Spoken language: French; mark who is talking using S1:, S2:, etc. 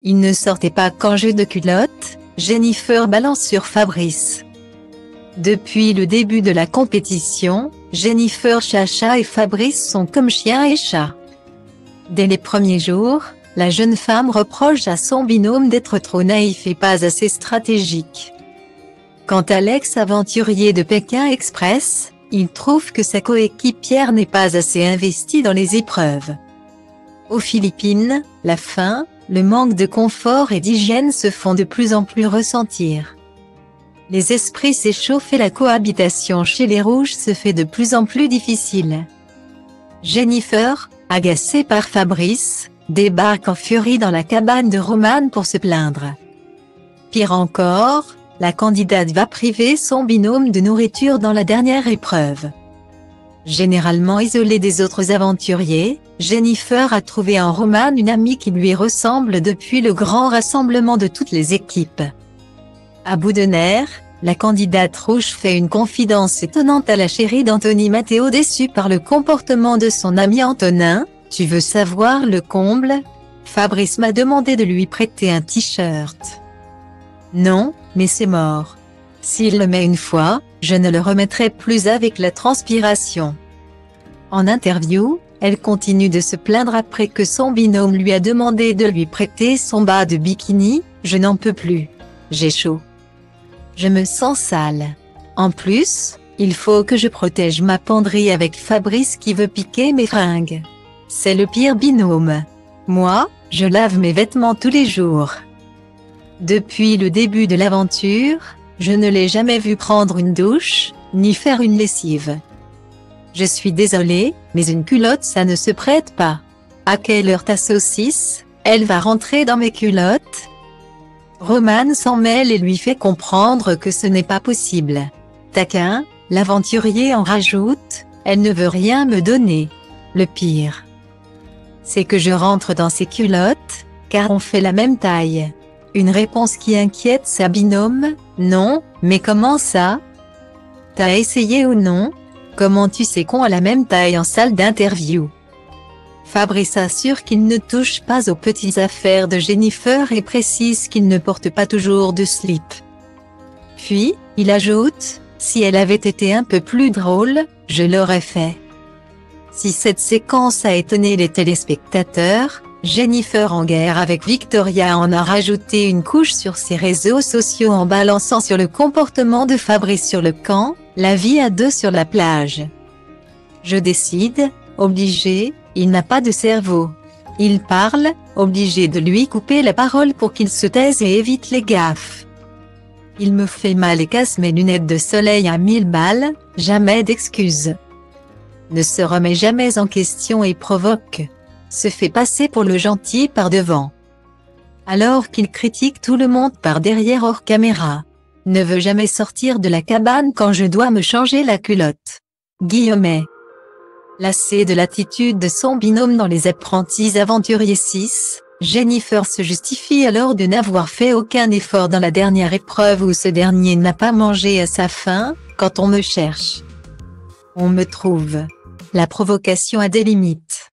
S1: Il ne sortait pas qu'en jeu de culotte, Jennifer balance sur Fabrice. Depuis le début de la compétition, Jennifer Chacha et Fabrice sont comme chien et chat. Dès les premiers jours, la jeune femme reproche à son binôme d'être trop naïf et pas assez stratégique. Quant à l'ex-aventurier de Pékin Express, il trouve que sa coéquipière n'est pas assez investie dans les épreuves. Aux Philippines, la faim, le manque de confort et d'hygiène se font de plus en plus ressentir. Les esprits s'échauffent et la cohabitation chez les Rouges se fait de plus en plus difficile. Jennifer, agacée par Fabrice, débarque en furie dans la cabane de Roman pour se plaindre. Pire encore, la candidate va priver son binôme de nourriture dans la dernière épreuve. Généralement isolée des autres aventuriers, Jennifer a trouvé en Roman une amie qui lui ressemble depuis le grand rassemblement de toutes les équipes. À bout de nerfs, la candidate rouge fait une confidence étonnante à la chérie d'Anthony Matteo déçue par le comportement de son ami Antonin. « Tu veux savoir le comble ? Fabrice m'a demandé de lui prêter un t-shirt. Non, mais c'est mort. S'il le met une fois, je ne le remettrai plus avec la transpiration. » En interview, elle continue de se plaindre après que son binôme lui a demandé de lui prêter son bas de bikini. « Je n'en peux plus. J'ai chaud. Je me sens sale. En plus, il faut que je protège ma penderie avec Fabrice qui veut piquer mes fringues. C'est le pire binôme. Moi, je lave mes vêtements tous les jours. » Depuis le début de l'aventure, je ne l'ai jamais vu prendre une douche, ni faire une lessive. Je suis désolée, mais une culotte ça ne se prête pas. À quelle heure ta saucisse, elle va rentrer dans mes culottes? Roman s'en mêle et lui fait comprendre que ce n'est pas possible. Taquin, l'aventurier en rajoute, elle ne veut rien me donner. Le pire, c'est que je rentre dans ses culottes, car on fait la même taille. Une réponse qui inquiète sa binôme. Non, mais comment ça? T'as essayé ou non? Comment tu sais qu'on a la même taille en salle d'interview? Fabrice assure qu'il ne touche pas aux petites affaires de Jennifer et précise qu'il ne porte pas toujours de slip. Puis, il ajoute, si elle avait été un peu plus drôle, je l'aurais fait. Si cette séquence a étonné les téléspectateurs, Jennifer en guerre avec Victoria en a rajouté une couche sur ses réseaux sociaux en balançant sur le comportement de Fabrice sur le camp, la vie à deux sur la plage. Je décide, obligé, il n'a pas de cerveau. Il parle, obligé de lui couper la parole pour qu'il se taise et évite les gaffes. Il me fait mal et casse mes lunettes de soleil à 1000 balles, jamais d'excuses. Ne se remet jamais en question et provoque. Se fait passer pour le gentil par devant. Alors qu'il critique tout le monde par derrière hors caméra. Ne veut jamais sortir de la cabane quand je dois me changer la culotte. Guillemet. Lassée de l'attitude de son binôme dans Les Apprentis Aventuriers 6, Jennifer se justifie alors de n'avoir fait aucun effort dans la dernière épreuve où ce dernier n'a pas mangé à sa faim. Quand on me cherche, on me trouve. La provocation a des limites.